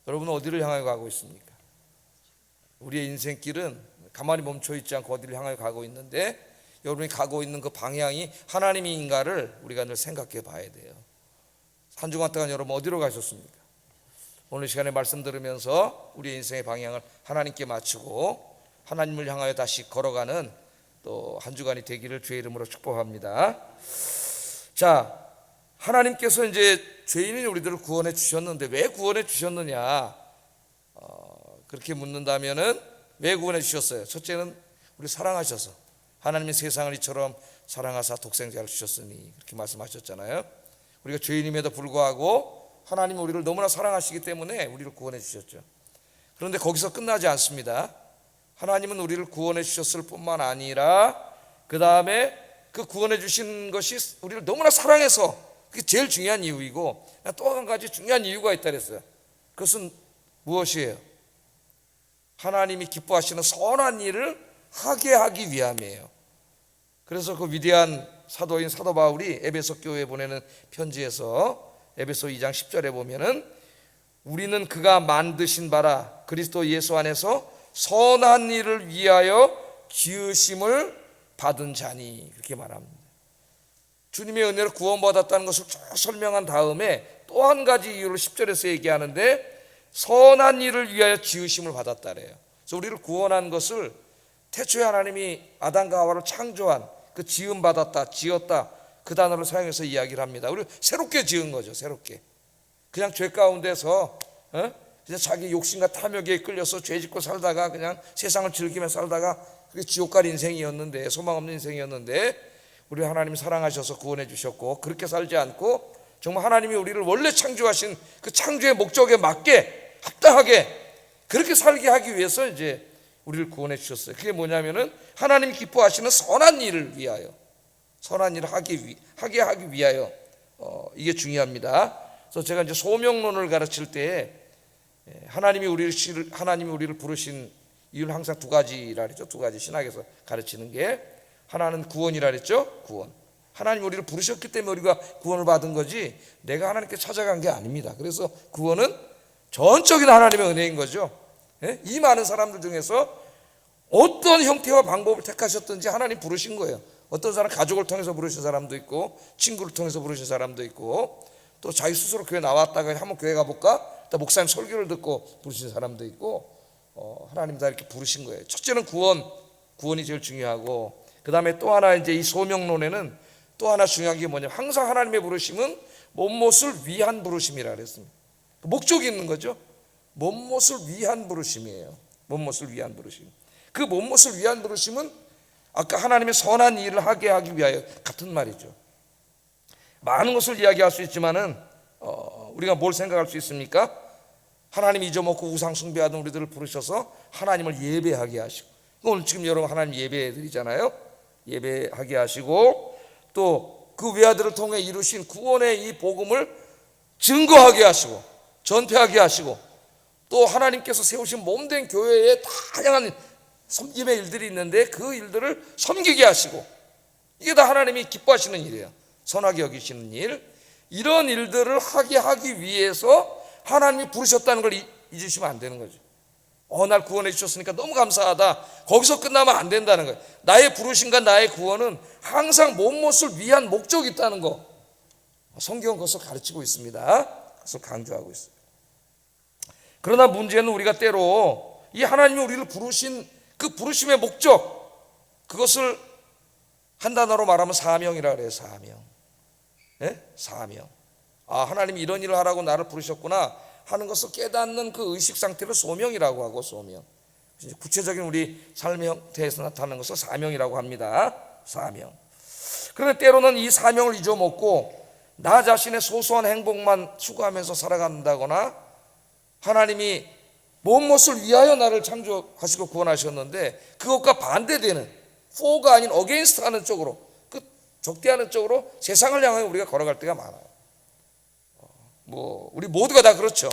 여러분은 어디를 향하여 가고 있습니까? 우리의 인생길은 가만히 멈춰 있지 않고 어디를 향하여 가고 있는데, 여러분이 가고 있는 그 방향이 하나님인가를 우리가 늘 생각해 봐야 돼요. 한 주간 동안 여러분 어디로 가셨습니까? 오늘 시간에 말씀 들으면서 우리의 인생의 방향을 하나님께 맞추고 하나님을 향하여 다시 걸어가는 또 한 주간이 되기를 주의 이름으로 축복합니다. 자, 하나님께서 이제 죄인인 우리들을 구원해 주셨는데 왜 구원해 주셨느냐? 그렇게 묻는다면은 왜 구원해 주셨어요? 첫째는 우리 사랑하셔서, 하나님이 세상을 이처럼 사랑하사 독생자를 주셨으니, 그렇게 말씀하셨잖아요. 우리가 죄인임에도 불구하고 하나님이 우리를 너무나 사랑하시기 때문에 우리를 구원해 주셨죠. 그런데 거기서 끝나지 않습니다. 하나님은 우리를 구원해 주셨을 뿐만 아니라 그 다음에 그 구원해 주신 것이 우리를 너무나 사랑해서, 그게 제일 중요한 이유이고, 또 한 가지 중요한 이유가 있다 그랬어요. 그것은 무엇이에요? 하나님이 기뻐하시는 선한 일을 하게 하기 위함이에요. 그래서 그 위대한 사도인 사도 바울이 에베소 교회에 보내는 편지에서 에베소 2장 10절에 보면은 우리는 그가 만드신 바라 그리스도 예수 안에서 선한 일을 위하여 지으심을 받은 자니, 그렇게 말합니다. 주님의 은혜로 구원받았다는 것을 쭉 설명한 다음에 또 한 가지 이유를 10절에서 얘기하는데, 선한 일을 위하여 지으심을 받았다래요. 그래서 우리를 구원한 것을 태초에 하나님이 아담과 하와를 창조한 그 지음 받았다, 지었다, 그 단어를 사용해서 이야기를 합니다. 우리 새롭게 지은 거죠. 새롭게. 그냥 죄 가운데서 그냥 자기 욕심과 탐욕에 끌려서 죄 짓고 살다가 그냥 세상을 즐기며 살다가 그게 지옥갈 인생이었는데, 소망 없는 인생이었는데, 우리 하나님이 사랑하셔서 구원해 주셨고, 그렇게 살지 않고 정말 하나님이 우리를 원래 창조하신 그 창조의 목적에 맞게 합당하게 그렇게 살게 하기 위해서 이제 우리를 구원해 주셨어요. 그게 뭐냐면은 하나님이 기뻐하시는 선한 일을 위하여, 선한 일을 하게 하기 위하여, 이게 중요합니다. 그래서 제가 이제 소명론을 가르칠 때 하나님이 우리를 부르신 이유는 항상 두 가지라 그랬죠. 두 가지 신학에서 가르치는 게, 하나는 구원이라 그랬죠. 구원. 하나님이 우리를 부르셨기 때문에 우리가 구원을 받은 거지 내가 하나님께 찾아간 게 아닙니다. 그래서 구원은 전적인 하나님의 은혜인 거죠. 이 많은 사람들 중에서 어떤 형태와 방법을 택하셨든지 하나님 부르신 거예요. 어떤 사람 가족을 통해서 부르신 사람도 있고, 친구를 통해서 부르신 사람도 있고, 또 자기 스스로 교회 나왔다가 한번 교회 가볼까? 또 목사님 설교를 듣고 부르신 사람도 있고, 하나님 다 이렇게 부르신 거예요. 첫째는 구원이 제일 중요하고, 그 다음에 또 하나 이제 이 소명론에는 또 하나 중요한 게 뭐냐면, 항상 하나님의 부르심은 몸못을 위한 부르심이라 그랬습니다. 목적이 있는 거죠. 몸못을 위한 부르심이에요. 몸못을 위한 부르심. 그 몸못을 위한 부르심은 아까 하나님의 선한 일을 하게 하기 위하여 같은 말이죠. 많은 것을 이야기할 수 있지만은 우리가 뭘 생각할 수 있습니까? 하나님 잊어먹고 우상 숭배하던 우리들을 부르셔서 하나님을 예배하게 하시고, 오늘 지금 여러분 하나님 예배 드리잖아요. 예배하게 하시고, 또 그 외아들을 통해 이루신 구원의 이 복음을 증거하게 하시고 전폐하게 하시고, 또 하나님께서 세우신 몸된 교회에 다양한 섬김의 일들이 있는데 그 일들을 섬기게 하시고, 이게 다 하나님이 기뻐하시는 일이에요. 선하게 여기시는 일. 이런 일들을 하게 하기 위해서 하나님이 부르셨다는 걸 잊으시면 안 되는 거죠. 날 구원해 주셨으니까 너무 감사하다, 거기서 끝나면 안 된다는 거예요. 나의 부르심과 나의 구원은 항상 몸못을 위한 목적이 있다는 거, 성경은 그것을 가르치고 있습니다. 그것을 강조하고 있어요. 그러나 문제는 우리가 때로 이 하나님이 우리를 부르신 그 부르심의 목적, 그것을 한 단어로 말하면 사명이라 그래요. 사명. 사명. 하나님이 이런 일을 하라고 나를 부르셨구나 하는 것을 깨닫는 그 의식 상태를 소명이라고 하고, 소명. 구체적인 우리 삶의 형태에서 나타나는 것을 사명이라고 합니다. 사명. 그런데 때로는 이 사명을 잊어먹고 나 자신의 소소한 행복만 추구하면서 살아간다거나, 하나님이 몸못을 위하여 나를 창조하시고 구원하셨는데 그것과 반대되는, for가 아닌 against 하는 쪽으로, 그 적대하는 쪽으로 세상을 향하여 우리가 걸어갈 때가 많아요. 우리 모두가 다 그렇죠.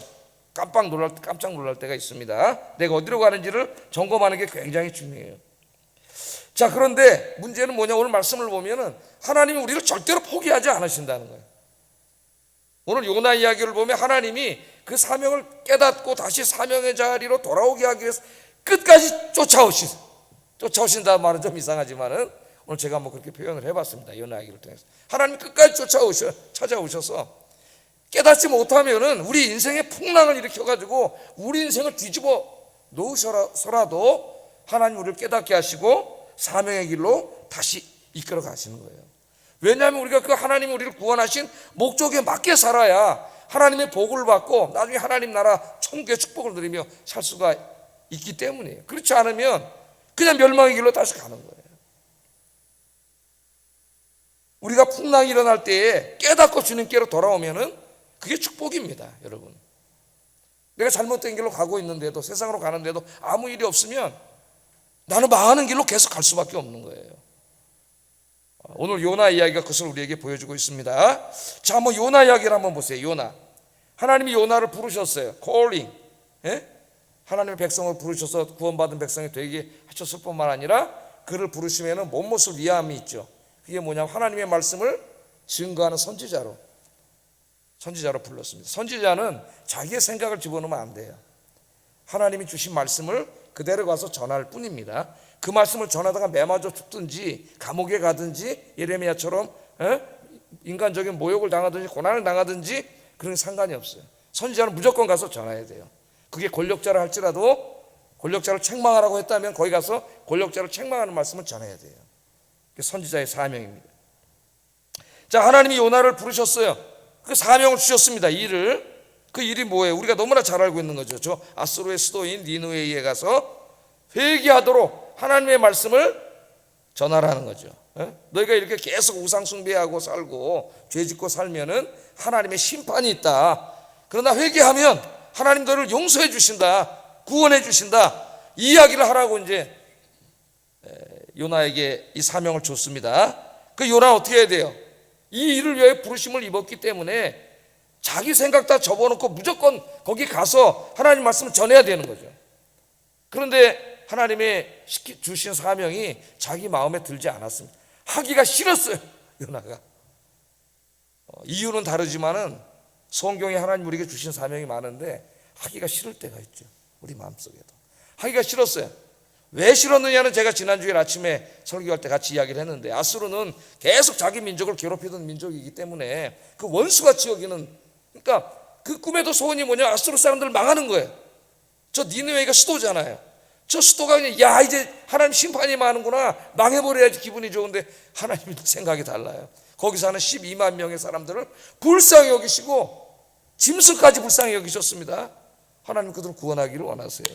깜짝 놀랄 때가 있습니다. 내가 어디로 가는지를 점검하는 게 굉장히 중요해요. 자, 그런데 문제는 뭐냐? 오늘 말씀을 보면은 하나님이 우리를 절대로 포기하지 않으신다는 거예요. 오늘 요나 이야기를 보면 하나님이 그 사명을 깨닫고 다시 사명의 자리로 돌아오게 하기 위해서 끝까지 쫓아오신다는 말은 좀 이상하지만은 오늘 제가 한번 그렇게 표현을 해봤습니다. 요나 이야기를 통해서 하나님 끝까지 찾아오셔서 깨닫지 못하면은 우리 인생의 풍랑을 일으켜가지고 우리 인생을 뒤집어 놓으셔서라도 하나님 우리를 깨닫게 하시고 사명의 길로 다시 이끌어 가시는 거예요. 왜냐하면 우리가 그 하나님이 우리를 구원하신 목적에 맞게 살아야 하나님의 복을 받고 나중에 하나님 나라 천국의 축복을 누리며 살 수가 있기 때문이에요. 그렇지 않으면 그냥 멸망의 길로 다시 가는 거예요. 우리가 풍랑이 일어날 때에 깨닫고 주님께로 돌아오면은 그게 축복입니다, 여러분. 내가 잘못된 길로 가고 있는데도, 세상으로 가는데도 아무 일이 없으면 나는 망하는 길로 계속 갈 수밖에 없는 거예요. 오늘 요나 이야기가 그것을 우리에게 보여주고 있습니다. 자, 한번 요나 이야기를 한번 보세요. 요나. 하나님이 요나를 부르셨어요. calling. 예? 하나님의 백성을 부르셔서 구원받은 백성이 되게 하셨을 뿐만 아니라 그를 부르시면은 못못을 위함이 있죠. 그게 뭐냐면 하나님의 말씀을 증거하는 선지자로 불렀습니다. 선지자는 자기의 생각을 집어넣으면 안 돼요. 하나님이 주신 말씀을 그대로 가서 전할 뿐입니다. 그 말씀을 전하다가 매맞아 죽든지 감옥에 가든지 예레미야처럼 인간적인 모욕을 당하든지 고난을 당하든지 그런 게 상관이 없어요. 선지자는 무조건 가서 전해야 돼요. 그게 권력자라 할지라도 권력자를 책망하라고 했다면 거기 가서 권력자를 책망하는 말씀을 전해야 돼요. 그게 선지자의 사명입니다. 자, 하나님이 요나를 부르셨어요. 그 사명을 주셨습니다. 그 일이 뭐예요? 우리가 너무나 잘 알고 있는 거죠. 저 아수르의 수도인 니느웨에 가서 회개하도록 하나님의 말씀을 전하라는 거죠. 너희가 이렇게 계속 우상 숭배하고 살고 죄짓고 살면은 하나님의 심판이 있다. 그러나 회개하면 하나님 너를 용서해 주신다, 구원해 주신다. 이 이야기를 하라고 이제 요나에게 이 사명을 줬습니다. 그 요나 어떻게 해야 돼요? 이 일을 위해 부르심을 입었기 때문에 자기 생각 다 접어놓고 무조건 거기 가서 하나님 말씀을 전해야 되는 거죠. 그런데 하나님의 주신 사명이 자기 마음에 들지 않았습니다. 하기가 싫었어요, 요나가. 이유는 다르지만은 성경에 하나님 우리에게 주신 사명이 많은데 하기가 싫을 때가 있죠. 우리 마음속에도 하기가 싫었어요. 왜 싫었느냐는 제가 지난주에 아침에 설교할 때 같이 이야기를 했는데, 아수르는 계속 자기 민족을 괴롭히던 민족이기 때문에 그 원수같이 여기는, 그러니까 그 꿈에도 소원이 뭐냐, 아수르 사람들 망하는 거예요. 저 니느웨가 수도잖아요. 저 수도가 그냥 야 이제 하나님 심판이 많은구나, 망해버려야지 기분이 좋은데 하나님 생각이 달라요. 거기 사는 12만 명의 사람들을 불쌍히 여기시고 짐승까지 불쌍히 여기셨습니다. 하나님 그들을 구원하기를 원하세요.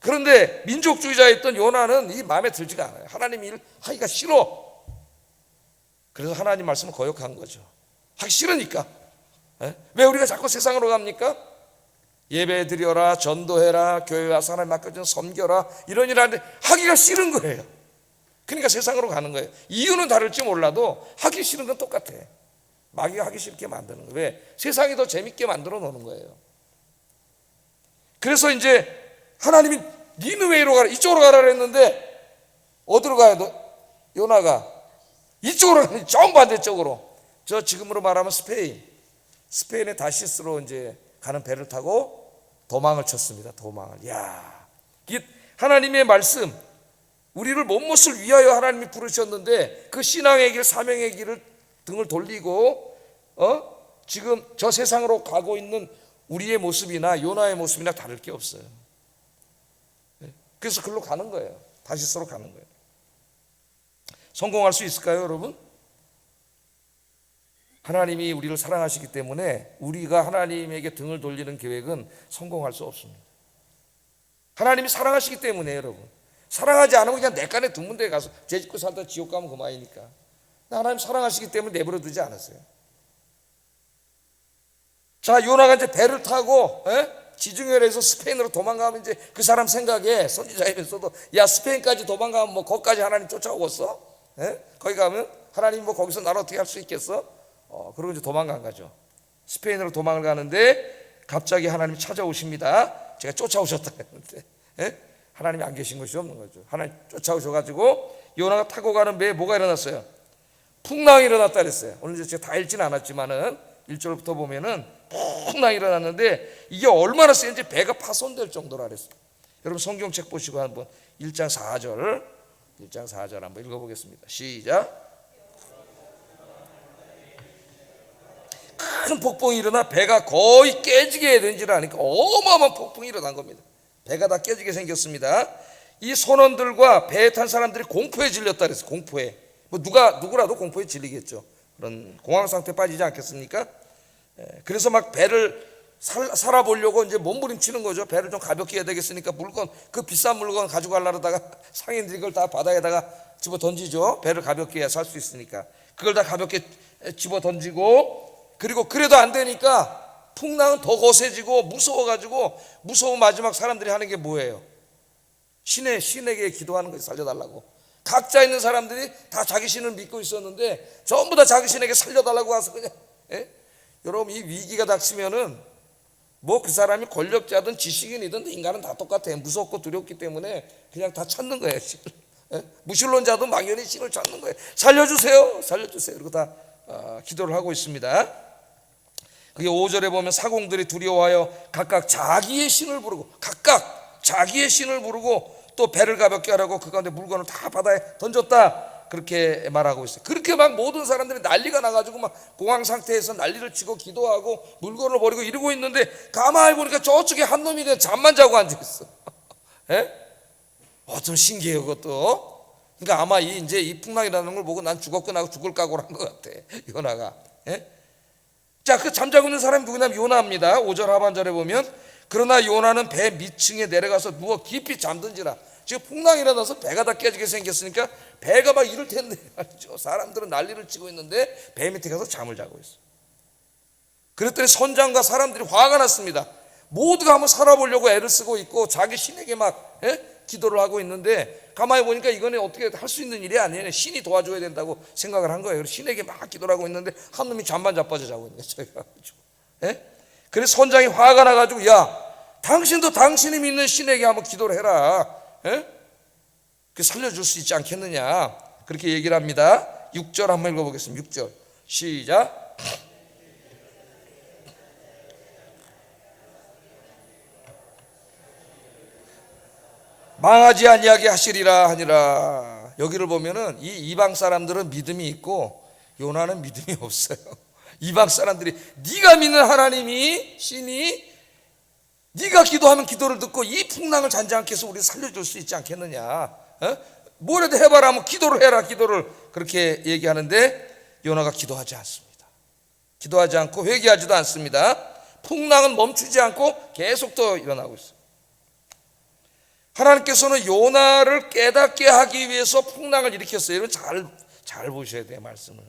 그런데 민족주의자였던 요나는 이 마음에 들지가 않아요. 하나님 일 하기가 싫어. 그래서 하나님 말씀을 거역한 거죠. 하기 싫으니까. 왜 우리가 자꾸 세상으로 갑니까? 예배 드려라, 전도해라, 교회 와서 하나님 맡겨준 섬겨라, 이런 일 하는데 하기가 싫은 거예요. 그러니까 세상으로 가는 거예요. 이유는 다를지 몰라도 하기 싫은 건 똑같아. 마귀가 하기 싫게 만드는 거예요. 왜? 세상이 더 재밌게 만들어 놓는 거예요. 그래서 이제 하나님이 니느웨로 가라, 이쪽으로 가라 그랬는데 어디로 가요? 요나가 이쪽으로 가니 정반대쪽으로, 저 지금으로 말하면 스페인의 다시스로 이제 가는 배를 타고 도망을 쳤습니다. 도망을. 야, 이 하나님의 말씀, 우리를 못못을 위하여 하나님이 부르셨는데 그 신앙의 길, 사명의 길을 등을 돌리고 지금 저 세상으로 가고 있는 우리의 모습이나 요나의 모습이나 다를 게 없어요. 그래서 글로 가는 거예요. 다시스로 가는 거예요. 성공할 수 있을까요, 여러분? 하나님이 우리를 사랑하시기 때문에 우리가 하나님에게 등을 돌리는 계획은 성공할 수 없습니다. 하나님이 사랑하시기 때문에, 여러분. 사랑하지 않으면 그냥 내간에 두면 데 가서 죄 짓고 살다 지옥 가면 그만이니까. 하나님 사랑하시기 때문에 내버려 두지 않았어요. 자, 요나가 이제 배를 타고 지중해에서 스페인으로 도망가면 이제 그 사람 생각에, 선지자이면서도 야 스페인까지 도망가면 뭐 거기까지 하나님 쫓아오겠어? 거기 가면 하나님 뭐 거기서 나를 어떻게 할 수 있겠어? 그러고 이제 도망간 거죠. 스페인으로 도망을 가는데 갑자기 하나님이 찾아오십니다. 제가 쫓아오셨다 했는데 하나님이 안 계신 것이 없는 거죠. 하나님 쫓아오셔가지고 요나가 타고 가는 배에 뭐가 일어났어요? 풍랑이 일어났다 그랬어요. 오늘 제가 다 읽지는 않았지만은 1절부터 보면은 풍랑이 일어났는데 이게 얼마나 센지 배가 파손될 정도라 그랬어요. 여러분 성경책 보시고 한번 1장 4절 한번 읽어보겠습니다. 시작. 큰 폭풍이 일어나 배가 거의 깨지게 된 줄 아니까 어마어마한 폭풍이 일어난 겁니다. 배가 다 깨지게 생겼습니다. 이 선원들과 배에 탄 사람들이 공포에 질렸다 그랬어요. 공포에. 뭐 누구라도 공포에 질리겠죠. 그런 공황 상태에 빠지지 않겠습니까? 그래서 막 배를 살아보려고 이제 몸부림치는 거죠. 배를 좀 가볍게 해야 되겠으니까 물건, 그 비싼 물건 가지고 가려다가 상인들이 그걸 다 바다에다가 집어 던지죠. 배를 가볍게 해야 살 수 있으니까. 그걸 다 가볍게 집어 던지고, 그리고 그래도 안 되니까 풍랑은 더 거세지고 무서워가지고, 무서운 마지막 사람들이 하는 게 뭐예요? 신에게 기도하는 거예요. 살려달라고. 각자 있는 사람들이 다 자기 신을 믿고 있었는데 전부 다 자기 신에게 살려달라고 와서 그냥, 여러분 이 위기가 닥치면은 뭐 그 사람이 권력자든 지식인이든 인간은 다 똑같아요. 무섭고 두렵기 때문에 그냥 다 찾는 거예요. 무신론자도 막연히 신을 찾는 거예요. 살려주세요, 살려주세요. 그리고 다 기도를 하고 있습니다. 그게 5절에 보면 사공들이 두려워하여 각각 자기의 신을 부르고, 또 배를 가볍게 하라고 그 가운데 물건을 다 바다에 던졌다, 그렇게 말하고 있어요. 그렇게 막 모든 사람들이 난리가 나가지고 막 공황 상태에서 난리를 치고 기도하고 물건을 버리고 이러고 있는데 가만히 보니까 저쪽에 한 놈이 그냥 잠만 자고 앉아있어. 좀 신기해요 그것도. 그러니까 아마 이제 이 풍랑이라는 걸 보고 난 죽었구나 하고 죽을 각오를 한 것 같아, 요나가. 자, 그 잠자고 있는 사람이 누구냐면 요나입니다. 5절 하반절에 보면, 그러나 요나는 배 밑층에 내려가서 누워 깊이 잠든지라. 지금 풍랑이 일어나서 배가 다 깨지게 생겼으니까 배가 막 이럴 텐데 말이죠. 사람들은 난리를 치고 있는데 배 밑에 가서 잠을 자고 있어. 그랬더니 선장과 사람들이 화가 났습니다. 모두가 한번 살아보려고 애를 쓰고 있고 자기 신에게 막 기도를 하고 있는데, 가만히 보니까 이거는 어떻게 할 수 있는 일이 아니에요. 신이 도와줘야 된다고 생각을 한 거예요. 그래서 신에게 막 기도를 하고 있는데 한 놈이 잠만 자빠져 자고 있는 거예요. 그래서 선장이 화가 나가지고, 야, 당신도 당신이 믿는 신에게 한번 기도를 해라. 그 살려줄 수 있지 않겠느냐, 그렇게 얘기를 합니다. 6절 한번 읽어보겠습니다. 6절 시작. 망하지 아니하게 하시리라 하니라. 여기를 보면은 이 이방 사람들은 믿음이 있고 요나는 믿음이 없어요. 이방 사람들이 네가 믿는 하나님이, 신이 네가 기도하면 기도를 듣고 이 풍랑을 잔잔케 해서 우리 살려줄 수 있지 않겠느냐, 뭐라도 해봐라 하면 기도를 해라, 기도를, 그렇게 얘기하는데 요나가 기도하지 않습니다. 기도하지 않고 회개하지도 않습니다. 풍랑은 멈추지 않고 계속 더 일어나고 있어요. 하나님께서는 요나를 깨닫게 하기 위해서 풍랑을 일으켰어요. 여러분 잘 보셔야 돼요, 말씀을.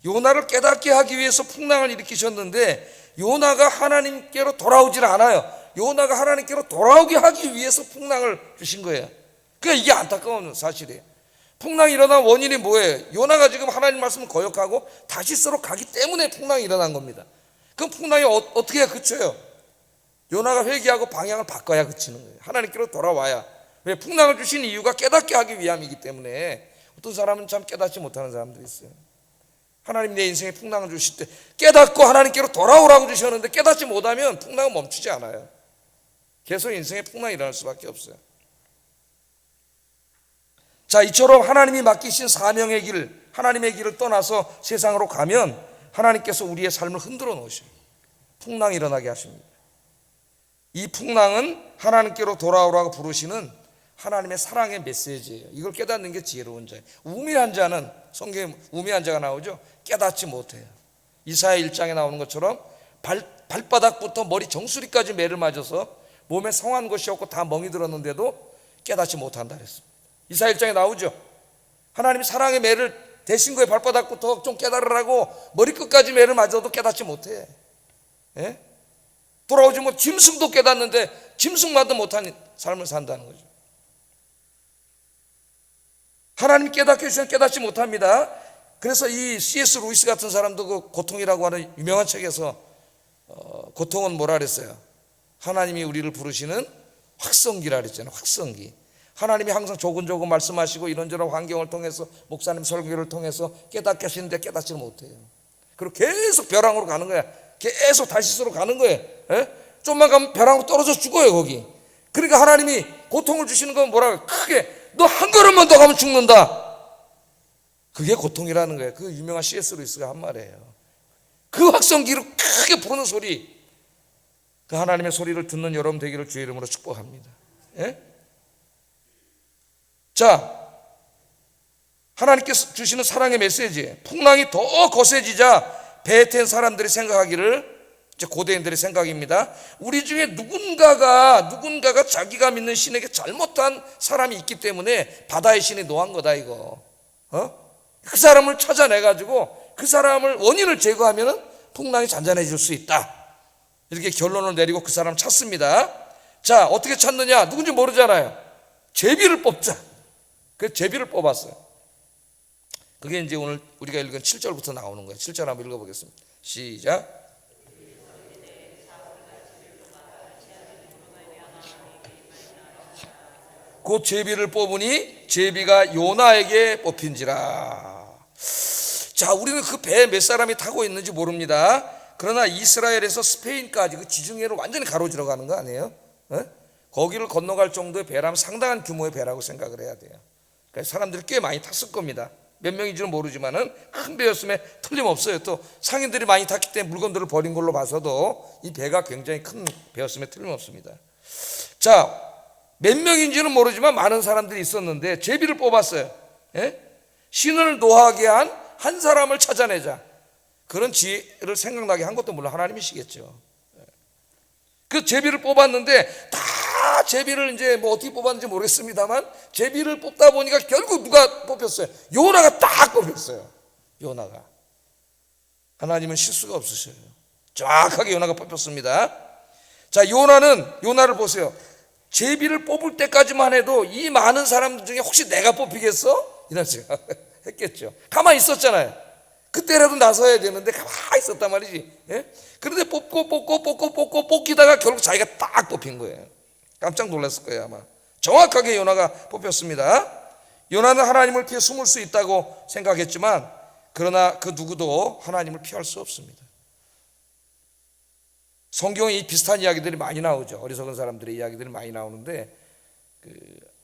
요나를 깨닫게 하기 위해서 풍랑을 일으키셨는데 요나가 하나님께로 돌아오질 않아요. 요나가 하나님께로 돌아오게 하기 위해서 풍랑을 주신 거예요. 그러니까 이게 안타까운 사실이에요. 풍랑이 일어난 원인이 뭐예요? 요나가 지금 하나님 말씀을 거역하고 다시스로 가기 때문에 풍랑이 일어난 겁니다. 그럼 풍랑이 어떻게 해야 그쳐요? 요나가 회개하고 방향을 바꿔야 그치는 거예요. 하나님께로 돌아와야. 왜? 풍랑을 주신 이유가 깨닫게 하기 위함이기 때문에. 어떤 사람은 참 깨닫지 못하는 사람들이 있어요. 하나님 내 인생에 풍랑을 주실 때 깨닫고 하나님께로 돌아오라고 주셨는데 깨닫지 못하면 풍랑은 멈추지 않아요. 계속 인생에 풍랑이 일어날 수밖에 없어요. 자, 이처럼 하나님이 맡기신 사명의 길, 하나님의 길을 떠나서 세상으로 가면 하나님께서 우리의 삶을 흔들어 놓으셔요. 풍랑이 일어나게 하십니다. 이 풍랑은 하나님께로 돌아오라고 부르시는 하나님의 사랑의 메시지예요. 이걸 깨닫는 게 지혜로운 자예요. 우매한 자는, 성경에 우매한 자가 나오죠. 깨닫지 못해요. 이사야 1장에 나오는 것처럼 발바닥부터 머리 정수리까지 매를 맞아서 몸에 성한 것이 없고 다 멍이 들었는데도 깨닫지 못한다 그랬습니다. 이사야 1장에 나오죠. 하나님이 사랑의 매를 대신 거에 발바닥부터 좀 깨달으라고 머리끝까지 매를 맞아도 깨닫지 못해. 돌아오지 뭐 짐승도 깨닫는데 짐승마도 못한 삶을 산다는 거죠. 하나님 깨닫게 해주시면 깨닫지 못합니다. 그래서 이 C.S. 루이스 같은 사람도 그 고통이라고 하는 유명한 책에서 고통은 뭐라 그랬어요? 하나님이 우리를 부르시는 확성기라 그랬잖아요. 확성기. 하나님이 항상 조근조근 말씀하시고 이런저런 환경을 통해서 목사님 설교를 통해서 깨닫게 하시는데 깨닫지 못해요. 그리고 계속 벼랑으로 가는 거야. 계속 다시스로 가는 거예요. 좀만 가면 벼랑으로 떨어져 죽어요 거기. 그러니까 하나님이 고통을 주시는 건 뭐라고? 크게 너 한 걸음만 더 가면 죽는다. 그게 고통이라는 거예요. 그 유명한 C.S. 루이스가 한 말이에요. 그 확성기로 크게 부르는 소리, 그 하나님의 소리를 듣는 여러분 되기를 주의 이름으로 축복합니다. 자, 하나님께서 주시는 사랑의 메시지, 풍랑이 더 거세지자 배에 탄 사람들이 생각하기를, 이제 고대인들의 생각입니다, 우리 중에 누군가가 자기가 믿는 신에게 잘못한 사람이 있기 때문에 바다의 신이 노한 거다 이거. 그 사람을 찾아내가지고 그 사람을 원인을 제거하면 풍랑이 잔잔해질 수 있다, 이렇게 결론을 내리고 그 사람을 찾습니다. 자, 어떻게 찾느냐? 누군지 모르잖아요. 제비를 뽑자. 그 제비를 뽑았어요. 그게 이제 오늘 우리가 읽은 7절부터 나오는 거예요. 7절 한번 읽어보겠습니다. 시작. 곧 제비를 뽑으니 제비가 요나에게 뽑힌지라. 자, 우리는 그 배에 몇 사람이 타고 있는지 모릅니다. 그러나 이스라엘에서 스페인까지 그 지중해를 완전히 가로질러 가는 거 아니에요? 거기를 건너갈 정도의 배라면 상당한 규모의 배라고 생각을 해야 돼요. 그러니까 사람들이 꽤 많이 탔을 겁니다. 몇 명인지는 모르지만은 큰 배였음에 틀림없어요. 또 상인들이 많이 탔기 때문에 물건들을 버린 걸로 봐서도 이 배가 굉장히 큰 배였음에 틀림없습니다. 자, 몇 명인지는 모르지만 많은 사람들이 있었는데 제비를 뽑았어요. 신을 노하게 한 사람을 찾아내자, 그런 지혜를 생각나게 한 것도 물론 하나님이시겠죠. 그 제비를 뽑았는데 다 제비를 이제 뭐 어떻게 뽑았는지 모르겠습니다만 제비를 뽑다 보니까 결국 누가 뽑혔어요? 요나가 딱 뽑혔어요. 요나가. 하나님은 실수가 없으셔요. 정확하게 요나가 뽑혔습니다. 자, 요나를 보세요. 제비를 뽑을 때까지만 해도 이 많은 사람들 중에 혹시 내가 뽑히겠어? 이런 생각 했겠죠. 가만히 있었잖아요. 그때라도 나서야 되는데 가만히 있었단 말이지. 그런데 뽑기다가 결국 자기가 딱 뽑힌 거예요. 깜짝 놀랐을 거예요 아마. 정확하게 요나가 뽑혔습니다. 요나는 하나님을 피해 숨을 수 있다고 생각했지만 그러나 그 누구도 하나님을 피할 수 없습니다. 성경에 이 비슷한 이야기들이 많이 나오죠. 어리석은 사람들의 이야기들이 많이 나오는데, 그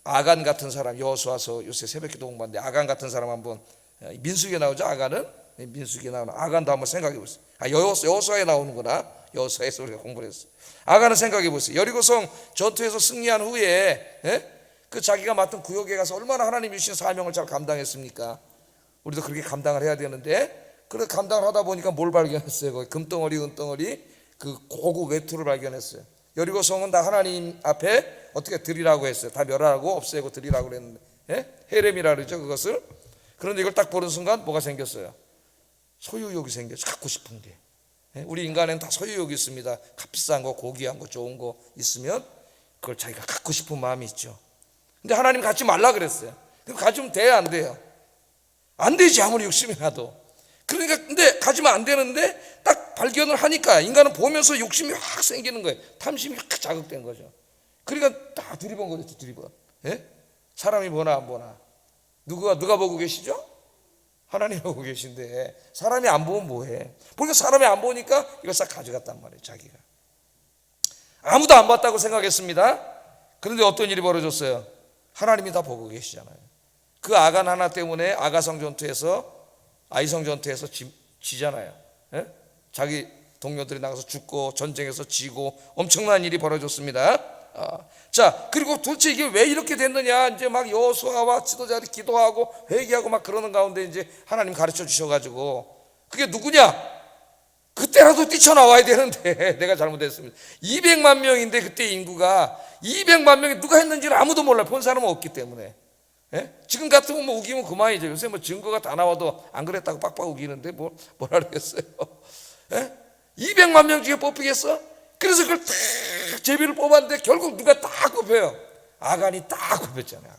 아간 같은 사람, 여호수아서 요새 새벽기도 공부하는데 아간 같은 사람 한번, 민수기에 나오죠. 아간은 민수기에 나오는 아간도 한번 생각해 보세요. 여호수아에 나오는구나. 여호수아에서 우리가 공부를 했어요. 아간은 생각해 보세요. 여리고성 전투에서 승리한 후에 그 자기가 맡은 구역에 가서 얼마나 하나님이 주신 사명을 잘 감당했습니까? 우리도 그렇게 감당을 해야 되는데, 그래 감당을 하다 보니까 뭘 발견했어요? 거기 금덩어리, 은덩어리, 그 고급 외투를 발견했어요. 여리고성은 다 하나님 앞에 어떻게 드리라고 했어요. 다 멸하고 없애고 드리라고 그랬는데, 헤렘이라 그러죠 그것을. 그런데 이걸 딱 보는 순간 뭐가 생겼어요? 소유욕이 생겼어요. 갖고 싶은 게. 우리 인간에는 다 소유욕이 있습니다. 값비싼 거, 고귀한 거, 좋은 거 있으면 그걸 자기가 갖고 싶은 마음이 있죠. 근데 하나님 갖지 말라 그랬어요. 그럼 가지면 돼요, 안 돼요? 안 되지, 아무리 욕심이 나도. 그러니까 근데 가지면 안 되는데 딱 발견을 하니까 인간은 보면서 욕심이 확 생기는 거예요. 탐심이 확 자극된 거죠. 그러니까 다 두리번 거죠, 두리번. 사람이 보나 안 보나. 누가 보고 계시죠? 하나님 보고 계신데 사람이 안 보면 뭐해? 보니까 사람이 안 보니까 이걸 싹 가져갔단 말이에요, 자기가. 아무도 안 봤다고 생각했습니다. 그런데 어떤 일이 벌어졌어요? 하나님이 다 보고 계시잖아요. 그 아간 하나 때문에 아가성 전투에서, 아이성 전투에서 지잖아요. 자기 동료들이 나가서 죽고 전쟁에서 지고 엄청난 일이 벌어졌습니다. 자, 그리고 도대체 이게 왜 이렇게 됐느냐? 이제 막 여호수아와 지도자들이 기도하고 회개하고 막 그러는 가운데 이제 하나님 가르쳐 주셔가지고, 그게 누구냐? 그때라도 뛰쳐나와야 되는데 내가 잘못했습니다. 200만 명인데 그때 인구가 200만 명이 누가 했는지를 아무도 몰라요. 본 사람은 없기 때문에. 지금 같으면 뭐 우기면 그만이죠. 요새 뭐 증거가 다 나와도 안 그랬다고 빡빡 우기는데 뭐라 그러겠어요. 200만 명 중에 뽑히겠어? 그래서 그걸 딱 제비를 뽑았는데 결국 누가 딱 뽑혀요? 아간이 딱 뽑혔잖아요.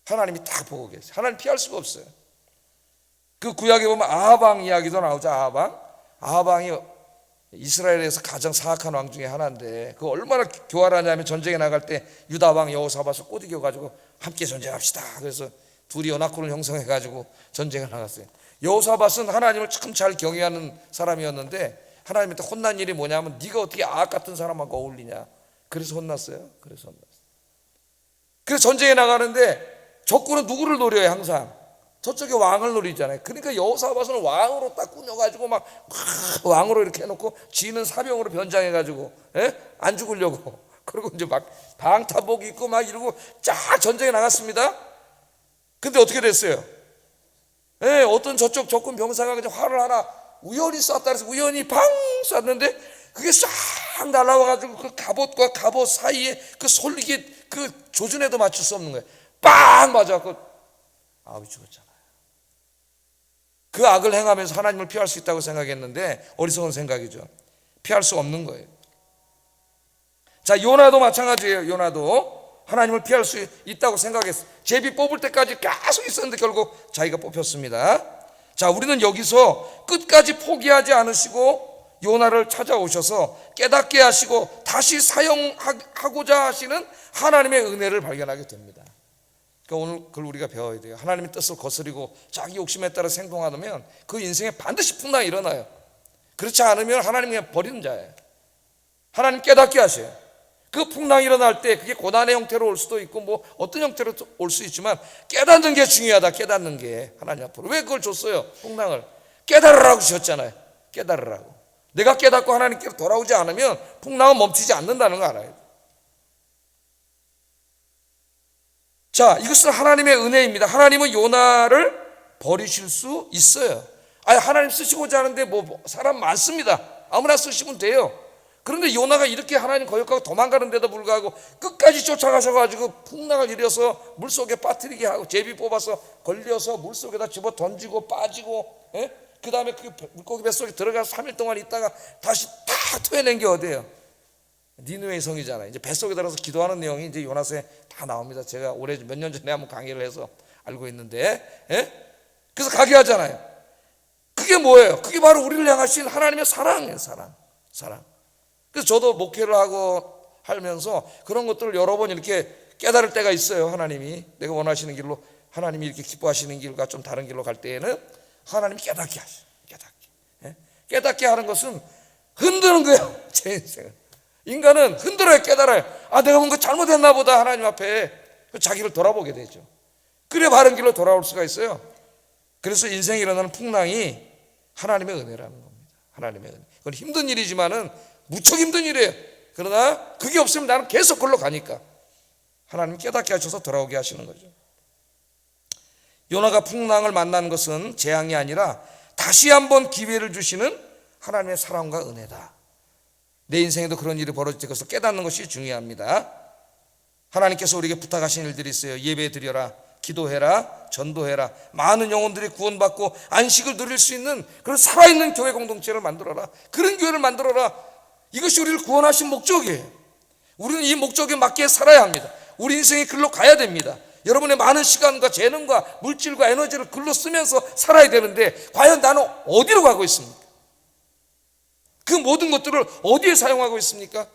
하나님이 딱 보고 계세요. 하나님 피할 수가 없어요. 그 구약에 보면 아하방 이야기도 나오죠. 아하방이 이스라엘에서 가장 사악한 왕 중에 하나인데, 그 얼마나 교활하냐면 전쟁에 나갈 때 유다 왕 여호사밧을 꼬드겨 가지고 함께 전쟁합시다. 그래서 둘이 연합군을 형성해 가지고 전쟁을 나갔어요. 여호사밧은 하나님을 참 잘 경외하는 사람이었는데 하나님한테 혼난 일이 뭐냐면 네가 어떻게 아합 같은 사람하고 어울리냐. 그래서 혼났어요. 그래서 전쟁에 나가는데 적군은 누구를 노려요? 항상 저쪽에 왕을 노리잖아요. 그러니까 여호사밧은 왕으로 딱 꾸며가지고 막 왕으로 이렇게 해놓고 지는 사병으로 변장해가지고 안 죽으려고 그리고 이제 막 방탄복 입고 막 이러고 쫙 전쟁에 나갔습니다. 근데 어떻게 됐어요? 어떤 저쪽 적군 병사가 그냥 활을 하나 우연히 쐈다 해서 우연히 방 쐈는데 그게 싹 날아와가지고 그 갑옷과 갑옷 사이에 그 솔깃 그 조준에도 맞출 수 없는 거예요. 빵 맞아갖고 아합이 죽었잖아요. 그 악을 행하면서 하나님을 피할 수 있다고 생각했는데 어리석은 생각이죠. 피할 수 없는 거예요. 자, 요나도 마찬가지예요. 요나도 하나님을 피할 수 있다고 생각했어요. 제비 뽑을 때까지 계속 있었는데 결국 자기가 뽑혔습니다. 자, 우리는 여기서 끝까지 포기하지 않으시고 요나를 찾아오셔서 깨닫게 하시고 다시 사용하고자 하시는 하나님의 은혜를 발견하게 됩니다. 그러니까 오늘 그걸 우리가 배워야 돼요. 하나님의 뜻을 거스리고 자기 욕심에 따라 행동하면 그 인생에 반드시 풍랑이 일어나요. 그렇지 않으면 하나님 그냥 버리는 자예요. 하나님 깨닫게 하셔요. 그 풍랑이 일어날 때 그게 고난의 형태로 올 수도 있고 뭐 어떤 형태로 올 수 있지만 깨닫는 게 중요하다. 깨닫는 게 하나님 앞으로. 왜 그걸 줬어요? 풍랑을 깨달으라고 주셨잖아요. 깨달으라고. 내가 깨닫고 하나님께로 돌아오지 않으면 풍랑은 멈추지 않는다는 거 알아요. 자, 이것은 하나님의 은혜입니다. 하나님은 요나를 버리실 수 있어요. 아니, 하나님 쓰시고자 하는데 뭐 사람 많습니다. 아무나 쓰시면 돼요. 그런데 요나가 이렇게 하나님 거역하고 도망가는데도 불구하고 끝까지 쫓아가셔가지고 풍랑을 일어서 물속에 빠뜨리게 하고 제비 뽑아서 걸려서 물속에다 집어 던지고 빠지고, 그 다음에 그 물고기 뱃속에 들어가서 3일 동안 있다가 다시 다 토해낸 게 어디예요? 니느웨의 성이잖아요. 이제 뱃속에 들어서 기도하는 내용이 이제 요나서에 다 나옵니다. 제가 올해 몇 년 전에 한번 강의를 해서 알고 있는데, 그래서 가게 하잖아요. 그게 뭐예요? 그게 바로 우리를 향하신 하나님의 사랑이에요. 사랑. 그래서 저도 목회를 하고 하면서 그런 것들을 여러 번 이렇게 깨달을 때가 있어요. 하나님이 내가 원하시는 길로, 하나님이 이렇게 기뻐하시는 길과 좀 다른 길로 갈 때에는 하나님이 깨닫게 하셔. 깨닫게 하는 것은 흔드는 거예요. 제 인생은. 인간은 흔들어야 깨달아요. 아, 내가 뭔가 잘못했나 보다. 하나님 앞에 자기를 돌아보게 되죠. 그래 바른 길로 돌아올 수가 있어요. 그래서 인생에 일어나는 풍랑이 하나님의 은혜라는 겁니다. 하나님의 은혜. 그건 힘든 일이지만은 무척 힘든 일이에요. 그러나 그게 없으면 나는 계속 걸로 가니까 하나님 깨닫게 하셔서 돌아오게 하시는 거죠. 요나가 풍랑을 만난 것은 재앙이 아니라 다시 한번 기회를 주시는 하나님의 사랑과 은혜다. 내 인생에도 그런 일이 벌어질 것을 깨닫는 것이 중요합니다. 하나님께서 우리에게 부탁하신 일들이 있어요. 예배 드려라, 기도해라, 전도해라. 많은 영혼들이 구원받고 안식을 누릴 수 있는 그런 살아있는 교회 공동체를 만들어라. 그런 교회를 만들어라. 이것이 우리를 구원하신 목적이에요. 우리는 이 목적에 맞게 살아야 합니다. 우리 인생이 글로 가야 됩니다. 여러분의 많은 시간과 재능과 물질과 에너지를 글로 쓰면서 살아야 되는데 과연 나는 어디로 가고 있습니까? 그 모든 것들을 어디에 사용하고 있습니까?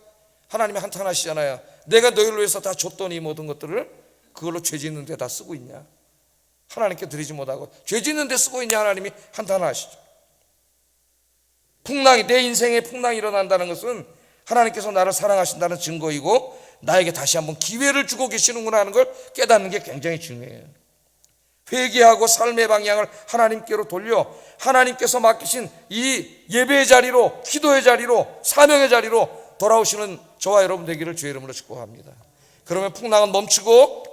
하나님이 한탄하시잖아요. 내가 너희를 위해서 다 줬더니 이 모든 것들을 그걸로 죄 짓는 데 다 쓰고 있냐? 하나님께 드리지 못하고 죄 짓는 데 쓰고 있냐? 하나님이 한탄하시죠. 풍랑이, 내 인생에 풍랑이 일어난다는 것은 하나님께서 나를 사랑하신다는 증거이고 나에게 다시 한번 기회를 주고 계시는구나 하는 걸 깨닫는 게 굉장히 중요해요. 회개하고 삶의 방향을 하나님께로 돌려 하나님께서 맡기신 이 예배의 자리로, 기도의 자리로, 사명의 자리로 돌아오시는 저와 여러분 되기를 주의 이름으로 축복합니다. 그러면 풍랑은 멈추고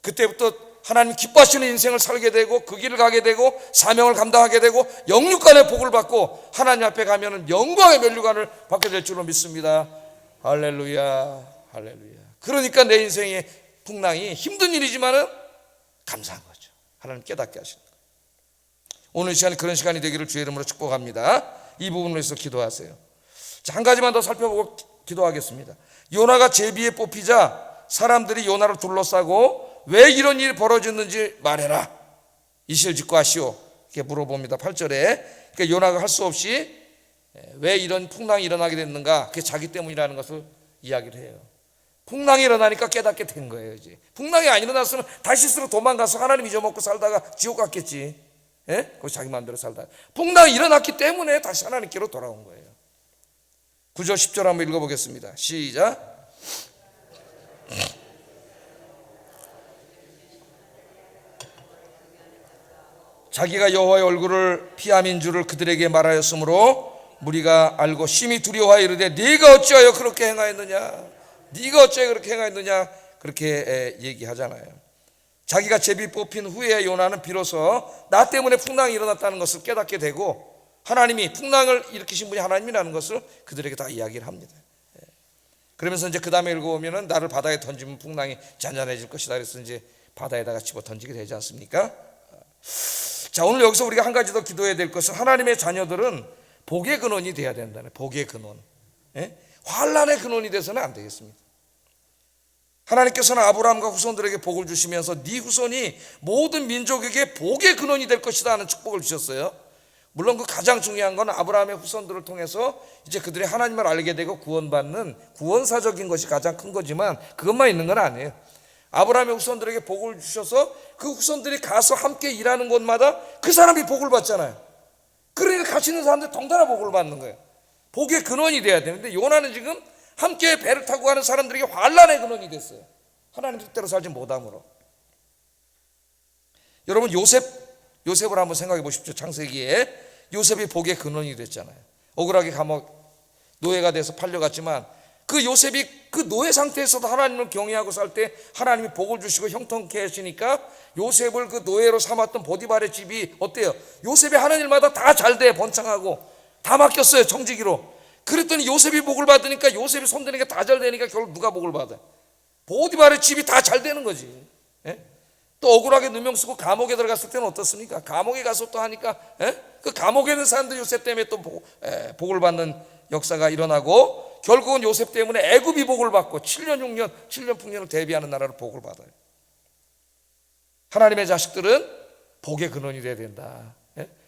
그때부터 하나님 기뻐하시는 인생을 살게 되고 그 길을 가게 되고 사명을 감당하게 되고 영육간의 복을 받고 하나님 앞에 가면은 영광의 면류관을 받게 될 줄로 믿습니다. 할렐루야, 할렐루야. 그러니까 내 인생의 풍랑이 힘든 일이지만은 감사한 거죠. 하나님 깨닫게 하시는 거예요. 오늘 시간이 그런 시간이 되기를 주의 이름으로 축복합니다. 이 부분을 위해서 기도하세요. 자, 한 가지만 더 살펴보고 기도하겠습니다. 요나가 제비에 뽑히자 사람들이 요나를 둘러싸고 왜 이런 일이 벌어졌는지 말해라. 이실직고 하시오. 이렇게 물어봅니다. 8절에. 그러니까 요나가 할 수 없이 왜 이런 풍랑이 일어나게 됐는가? 그게 자기 때문이라는 것을 이야기를 해요. 풍랑이 일어나니까 깨닫게 된 거예요. 이제 풍랑이 안 일어났으면 다시스로 도망가서 하나님 잊어먹고 살다가 지옥 갔겠지. 거기서 자기 마음대로 살다. 풍랑이 일어났기 때문에 다시 하나님께로 돌아온 거예요. 9절 10절 한번 읽어보겠습니다. 시작. 자기가 여호와의 얼굴을 피함인 줄을 그들에게 말하였으므로 무리가 알고 심히 두려워하여 이르되 네가 어찌하여 그렇게 행하였느냐, 네가 어찌하여 그렇게 행하였느냐, 그렇게 얘기하잖아요. 자기가 제비 뽑힌 후에 요나는 비로소 나 때문에 풍랑이 일어났다는 것을 깨닫게 되고, 하나님이 풍랑을 일으키신 분이 하나님이라는 것을 그들에게 다 이야기를 합니다. 그러면서 이제 그 다음에 읽어보면은 나를 바다에 던지면 풍랑이 잔잔해질 것이다, 그래서 이제 바다에다가 집어 던지게 되지 않습니까? 자, 오늘 여기서 우리가 한 가지 더 기도해야 될 것은 하나님의 자녀들은 복의 근원이 돼야 된다는, 복의 근원, 환난의 근원이 돼서는 안 되겠습니다. 하나님께서는 아브라함과 후손들에게 복을 주시면서 네 후손이 모든 민족에게 복의 근원이 될 것이다 하는 축복을 주셨어요. 물론 그 가장 중요한 건 아브라함의 후손들을 통해서 이제 그들이 하나님을 알게 되고 구원받는 구원사적인 것이 가장 큰 거지만 그것만 있는 건 아니에요. 아브라함의 후손들에게 복을 주셔서 그 후손들이 가서 함께 일하는 곳마다 그 사람이 복을 받잖아요. 그러니까 같이 있는 사람들이 덩달아 복을 받는 거예요. 복의 근원이 돼야 되는데 요나는 지금 함께 배를 타고 가는 사람들에게 환난의 근원이 됐어요. 하나님 뜻대로 살지 못함으로. 여러분 요셉을 한번 생각해 보십시오. 창세기에 요셉이 복의 근원이 됐잖아요. 억울하게 감옥 노예가 돼서 팔려갔지만 그 요셉이 그 노예 상태에서도 하나님을 경외하고 살 때 하나님이 복을 주시고 형통케 하시니까 요셉을 그 노예로 삼았던 보디발의 집이 어때요? 요셉이 하는 일마다 다 잘돼, 번창하고 다 맡겼어요, 정직이로. 그랬더니 요셉이 복을 받으니까 요셉이 손대니까 다 잘되니까 결국 누가 복을 받아요? 보디발의 집이 다 잘되는 거지. 또 억울하게 누명 쓰고 감옥에 들어갔을 때는 어떻습니까? 감옥에 가서 또 하니까 그 감옥에 있는 사람들 요셉 때문에 또 복을 받는 역사가 일어나고 결국은 요셉 때문에 애굽이 복을 받고 7년 6년 7년 풍년을 대비하는 나라로 복을 받아요. 하나님의 자식들은 복의 근원이 돼야 된다.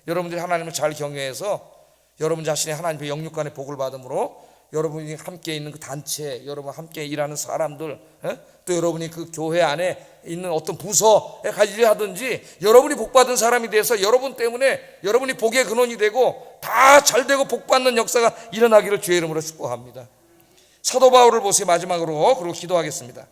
여러분들이 하나님을 잘 경외해서 여러분 자신이 하나님의 영육간의 복을 받음으로 여러분이 함께 있는 그 단체, 여러분 함께 일하는 사람들, 또 여러분이 그 교회 안에 있는 어떤 부서에 관리하든지 여러분이 복받은 사람이 돼서 여러분 때문에 여러분이 복의 근원이 되고 다 잘되고 복받는 역사가 일어나기를 주의 이름으로 축복합니다. 사도 바울을 보세요. 마지막으로. 그리고 기도하겠습니다.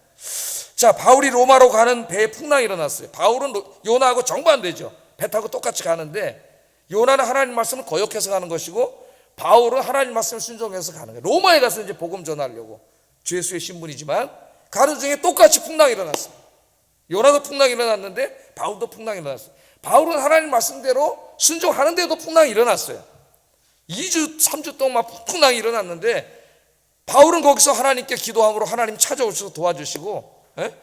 자, 바울이 로마로 가는 배에 풍랑이 일어났어요. 바울은 요나하고 정반대죠. 배 타고 똑같이 가는데 요나는 하나님 말씀을 거역해서 가는 것이고 바울은 하나님 말씀을 순종해서 가는 거예요. 로마에 가서 이제 복음 전하려고 주 예수의 신분이지만 가는 중에 똑같이 풍랑이 일어났어요. 요나도 풍랑이 일어났는데 바울도 풍랑이 일어났어요. 바울은 하나님 말씀대로 순종하는데도 풍랑이 일어났어요. 2주 3주 동안 풍랑이 일어났는데 바울은 거기서 하나님께 기도함으로 하나님 찾아오셔서 도와주시고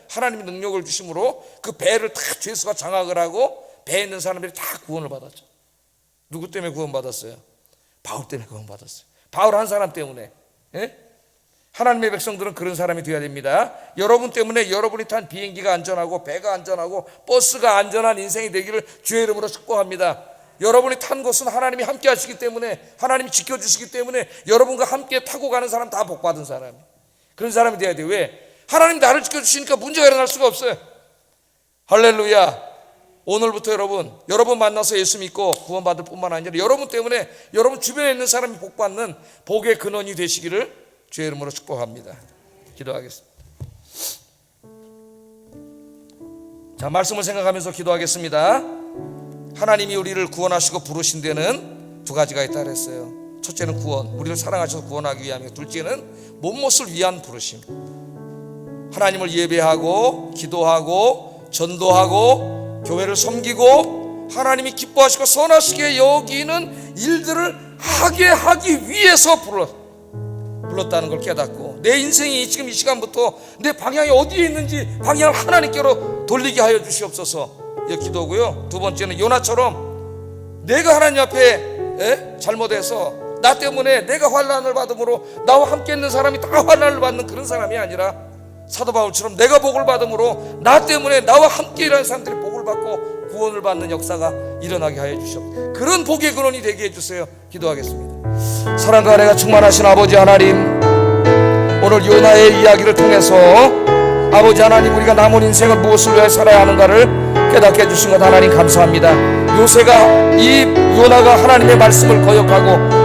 하나님의 능력을 주심으로 그 배를 다 죄수가 장악을 하고 배에 있는 사람들이 다 구원을 받았죠. 누구 때문에 구원받았어요? 바울 때문에 구원받았어요. 바울 한 사람 때문에. 하나님의 백성들은 그런 사람이 되어야 됩니다. 여러분 때문에 여러분이 탄 비행기가 안전하고 배가 안전하고 버스가 안전한 인생이 되기를 주의 이름으로 축복합니다. 여러분이 탄 곳은 하나님이 함께 하시기 때문에 하나님이 지켜주시기 때문에 여러분과 함께 타고 가는 사람 다 복받은 사람, 그런 사람이 되어야 돼요. 왜? 하나님 나를 지켜주시니까 문제가 일어날 수가 없어요. 할렐루야. 오늘부터 여러분 만나서 예수 믿고 구원받을 뿐만 아니라 여러분 때문에 여러분 주변에 있는 사람이 복받는 복의 근원이 되시기를 주의 이름으로 축복합니다. 기도하겠습니다. 자, 말씀을 생각하면서 기도하겠습니다. 하나님이 우리를 구원하시고 부르신 데는 두 가지가 있다 그랬어요. 첫째는 구원, 우리를 사랑하셔서 구원하기 위함이고, 둘째는 못못을 위한 부르심. 하나님을 예배하고 기도하고 전도하고 교회를 섬기고 하나님이 기뻐하시고 선하시게 여기는 일들을 하게 하기 위해서 불렀다는 걸 깨닫고, 내 인생이 지금 이 시간부터 내 방향이 어디에 있는지 방향을 하나님께로 돌리게 하여 주시옵소서. 이 기도고요. 두 번째는 요나처럼 내가 하나님 앞에 잘못해서 나 때문에 내가 환난을 받음으로 나와 함께 있는 사람이 다 환난을 받는 그런 사람이 아니라 사도 바울처럼 내가 복을 받음으로 나 때문에 나와 함께 일하는 사람들이 복을 받고 구원을 받는 역사가 일어나게 하여 주시옵소서. 그런 복의 근원이 되게 해주세요. 기도하겠습니다. 사랑과 은혜가 충만하신 아버지 하나님, 오늘 요나의 이야기를 통해서 아버지 하나님, 우리가 남은 인생을 무엇을 위해 살아야 하는가를 깨닫게 해주신 것 하나님 감사합니다. 요나가 하나님의 말씀을 거역하고